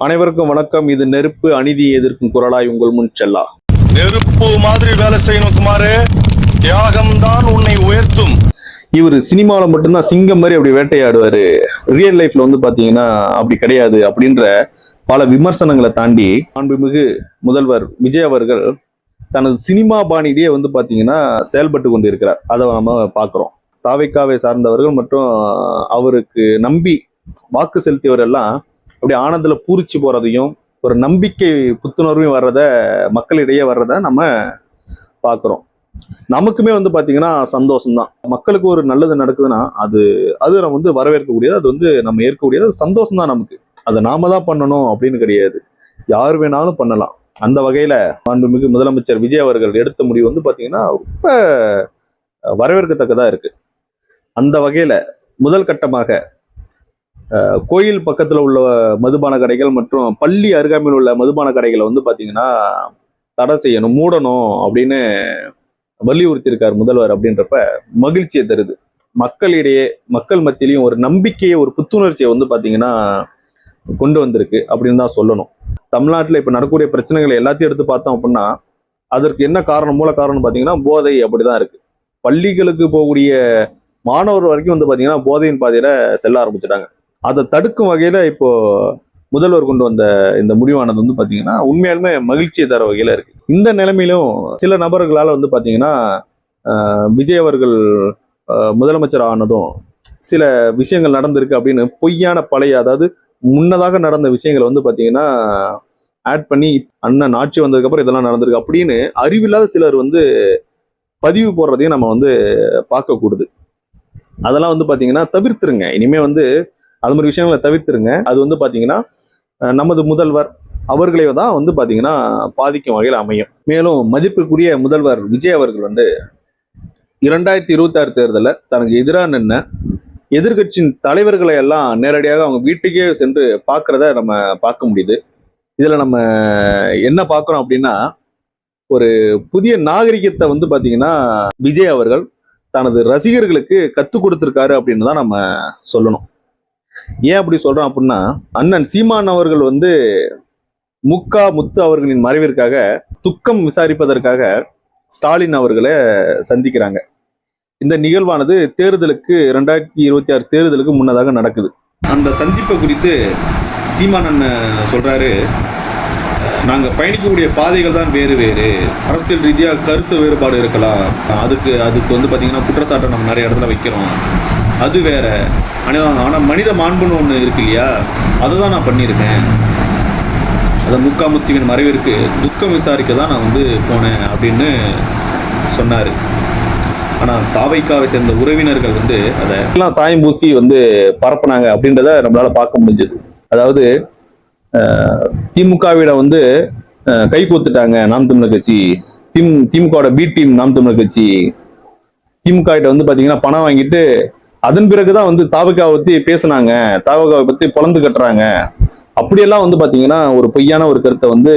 அனைவருக்கும் வணக்கம். இது நெருப்பு அநீதியை எதிர்க்கும் குரலாய் உங்கள் முன் செல்லா. நெருப்பு மாதிரி வேலை செய்யணும் குமாரே, தியாகம் தான் உன்னை உயர்த்தும். இவர் சினிமாவில் மட்டும்தான் சிங்கம் மாதிரி அப்படி வேட்டையாடுவாரு, ரியல் லைஃப்ல வந்து பாத்தீங்கன்னா அப்படி கிடையாது அப்படின்ற பல விமர்சனங்களை தாண்டி மாண்புமிகு முதல்வர் விஜய் அவர்கள் தனது சினிமா பாணியிலேயே வந்து பாத்தீங்கன்னா செயல்பட்டு கொண்டு இருக்கிறார். அதை நம்ம பார்க்கிறோம். தாவைக்காவை சார்ந்தவர்கள் மற்றும் அவருக்கு நம்பி வாக்கு செலுத்தியவர் எல்லாம் அப்படி ஆனந்தில் பூரிச்சு போறதையும் ஒரு நம்பிக்கை புத்துணர்வையும் வர்றத மக்களிடையே வர்றத நம்ம பார்க்குறோம். நமக்குமே வந்து பார்த்தீங்கன்னா சந்தோஷம்தான். மக்களுக்கு ஒரு நல்லது நடக்குதுன்னா அது நம்ம வந்து வரவேற்கக்கூடியது, அது வந்து நம்ம ஏற்கக்கூடியது, அது சந்தோஷம் தான் நமக்கு. அதை நாம தான் பண்ணணும் அப்படின்னு கிடையாது, யார் வேணாலும் பண்ணலாம். அந்த வகையில மாண்புமிகு முதலமைச்சர் விஜய் அவர்கள் எடுத்த முடிவு வந்து பார்த்தீங்கன்னா ரொம்ப வரவேற்கத்தக்கதா இருக்கு. அந்த வகையில முதல் கட்டமாக கோயில் பக்கத்துல உள்ள மதுபான கடைகள் மற்றும் பள்ளி அருகாமையில் உள்ள மதுபான கடைகளை வந்து பாத்தீங்கன்னா தடை செய்யணும், மூடணும் அப்படின்னு வலியுறுத்தியிருக்கார் முதல்வர். அப்படின்றப்ப மகிழ்ச்சியை தருது. மக்களிடையே, மக்கள் மத்தியிலையும் ஒரு நம்பிக்கையை, ஒரு புத்துணர்ச்சியை வந்து பாத்தீங்கன்னா கொண்டு வந்திருக்கு அப்படின்னு தான் சொல்லணும். தமிழ்நாட்டில் இப்ப நடக்கக்கூடிய பிரச்சனைகளை எல்லாத்தையும் எடுத்து பார்த்தோம் அப்படின்னா அதற்கு என்ன காரணம், மூல காரணம் பாத்தீங்கன்னா போதை அப்படிதான் இருக்கு. பள்ளிகளுக்கு போகக்கூடிய மாணவர் வரைக்கும் வந்து பாத்தீங்கன்னா போதையின் பாதையில செல்ல ஆரம்பிச்சுட்டாங்க. அதை தடுக்கும் வகையில இப்போ முதல்வர் கொண்டு வந்த இந்த முடிவானது வந்து பாத்தீங்கன்னா உண்மையாலுமே மகிழ்ச்சியை தர வகையில இருக்கு. இந்த நிலைமையிலும் சில நபர்களால வந்து பாத்தீங்கன்னா விஜய் அவர்கள் முதலமைச்சர் ஆனதும் சில விஷயங்கள் நடந்திருக்கு அப்படின்னு பொய்யான பழைய, அதாவது முன்னதாக நடந்த விஷயங்களை வந்து பாத்தீங்கன்னா ஆட் பண்ணி அண்ணன் ஆட்சி வந்ததுக்கு அப்புறம் இதெல்லாம் நடந்திருக்கு அப்படின்னு அறிவில்லாத சிலர் வந்து பதிவு போடுறதையும் நம்ம வந்து பார்க்க கூடுது. அதெல்லாம் வந்து பாத்தீங்கன்னா தவிர்த்துருங்க. இனிமே வந்து அது மாதிரி விஷயங்களை தவிர்த்துருங்க. அது வந்து பாத்தீங்கன்னா நமது முதல்வர் அவர்களை தான் வந்து பாத்தீங்கன்னா பாதிக்கும் வகையில் அமையும். மேலும் மதிப்புக்குரிய முதல்வர் விஜய் அவர்கள் வந்து 2026 தேர்தலில் தனக்கு எதிராக நின்ன எதிர்கட்சியின் தலைவர்களை எல்லாம் நேரடியாக அவங்க வீட்டுக்கே சென்று பார்க்கறத நம்ம பார்க்க முடியுது. இதுல நம்ம என்ன பார்க்குறோம் அப்படின்னா ஒரு புதிய நாகரிகத்தை வந்து பாத்தீங்கன்னா விஜய் அவர்கள் தனது ரசிகர்களுக்கு கற்றுக் கொடுத்திருக்காரு அப்படின்னு தான் நம்ம சொல்லணும். ஏன் அப்படி சொல்றோம் அப்படின்னா அண்ணன் சீமான் அவர்கள் வந்து முத்து அவர்களின் மறைவிற்காக துக்கம் விசாரிப்பதற்காக ஸ்டாலின் அவர்களை சந்திக்கிறாங்க. இந்த நிகழ்வானது தேர்தலுக்கு 2026 தேர்தலுக்கு முன்னதாக நடக்குது. அந்த சந்திப்பை குறித்து சீமான் அண்ணன் சொல்றாரு, நாங்கள் பயணிக்கக்கூடிய பாதைகள் தான் வேறு வேறு, அரசியல் ரீதியாக கருத்து வேறுபாடு இருக்கலாம், அதுக்கு வந்து பார்த்தீங்கன்னா குற்றச்சாட்டை நம்ம நிறைய இடத்துல வைக்கிறோம், அது வேற. ஆனால் மனித மாண்புன்னு ஒன்று இருக்கு இல்லையா, அதை தான் நான் பண்ணியிருக்கேன். அதை முத்துவின் மறைவிற்கு துக்கம் விசாரிக்க தான் நான் வந்து போனேன் அப்படின்னு சொன்னார். ஆனால் தாவைக்காவை சேர்ந்த உறவினர்கள் வந்து அதை எல்லாம் சாயம் பூசி வந்து பரப்புனாங்க அப்படின்றத நம்மளால பார்க்க முடிஞ்சது. அதாவது திமுகவிட வந்து கை கோத்துட்டாங்க நாம் தமிழர் கட்சி, திமுகவோட பி டீம் நாம் தமிழர் கட்சி, திமுக கிட்ட வந்து பாத்தீங்கன்னா பணம் வாங்கிட்டு அதன் பிறகுதான் வந்து தாவைக்காவை பத்தி பேசினாங்க, தாவைக்காவை பத்தி பொழந்து கட்டுறாங்க, அப்படியெல்லாம் வந்து பாத்தீங்கன்னா ஒரு பொய்யான ஒரு கருத்தை வந்து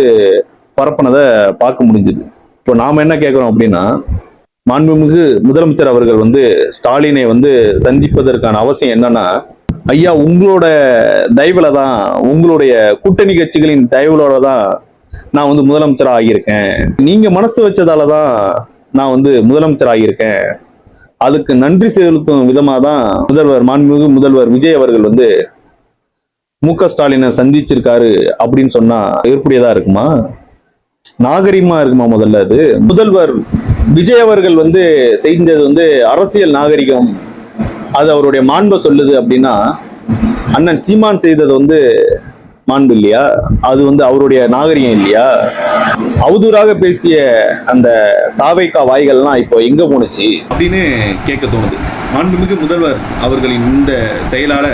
பரப்புனதை பார்க்க முடிஞ்சது. இப்போ நாம என்ன கேட்கிறோம் அப்படின்னா மாண்புமிகு முதலமைச்சர் அவர்கள் வந்து ஸ்டாலினை வந்து சந்திப்பதற்கான அவசியம் என்னன்னா, ஐயா உங்களோட தயவுல தான், உங்களுடைய கூட்டணி கட்சிகளின் தயவுலோட தான் நான் வந்து முதலமைச்சர் ஆகியிருக்கேன், நீங்க மனசு வச்சதாலதான் நான் வந்து முதலமைச்சர் ஆகியிருக்கேன், அதுக்கு நன்றி செலுத்தும் விதமா தான் மாண்புமிகு முதல்வர் விஜய் அவர்கள் வந்து ஸ்டாலினை சந்திச்சிருக்காரு அப்படின்னு சொன்னா ஏற்புடையதா இருக்குமா, நாகரிகமா இருக்குமா? முதல்ல அது முதல்வர் விஜய் அவர்கள் வந்து செய்தது வந்து அரசியல் நாகரிகம், அது அவருடைய மாண்பை சொல்லுது அப்படின்னா அண்ணன் சீமான் செய்தது வந்து மாண்பு இல்லையா, அது வந்து அவருடைய நாகரிகம் இல்லையா? அவதூறாக பேசிய அந்த தாவைக்கா வாய்கள்லாம் இப்போ எங்க போனுச்சு அப்படின்னு கேட்க தோணுது. மாண்புமிகு முதல்வர் அவர்களின் இந்த செயலால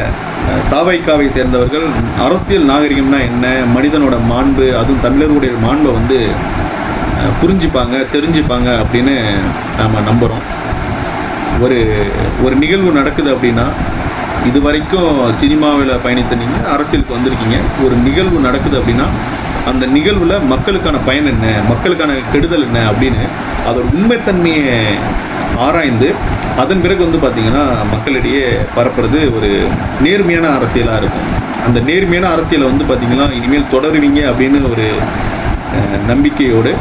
தாவைக்காவை சேர்ந்தவர்கள் அரசியல் நாகரிகம்னா என்ன, மனிதனோட மாண்பு, அதுவும் தமிழர்களுடைய மாண்பை வந்து புரிஞ்சுப்பாங்க, தெரிஞ்சுப்பாங்க அப்படின்னு நாம நம்புறோம். ஒரு நிகழ்வு நடக்குது அப்படின்னா, இது வரைக்கும் சினிமாவில் பயணித்த நீங்கள் அரசியலுக்கு வந்திருக்கீங்க, ஒரு நிகழ்வு நடக்குது அப்படின்னா அந்த நிகழ்வுல மக்களுக்கான பயன் என்ன, மக்களுக்கான கெடுதல் என்ன அப்படின்னு அதோட உண்மைத்தன்மையை ஆராய்ந்து அதன் பிறகு வந்து பார்த்தீங்கன்னா மக்களிடையே பரப்புறது ஒரு நேர்மையான அரசியலாக இருக்கும். அந்த நேர்மையான அரசியலை வந்து பார்த்தீங்கன்னா இனிமேல் தொடருவீங்க அப்படின்னு ஒரு நம்பிக்கையோடு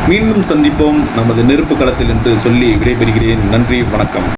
மீண்டும் சந்திப்போம் நமது நெருப்பு களத்தில் என்று சொல்லி விடைபெறுகிறேன். நன்றி, வணக்கம்.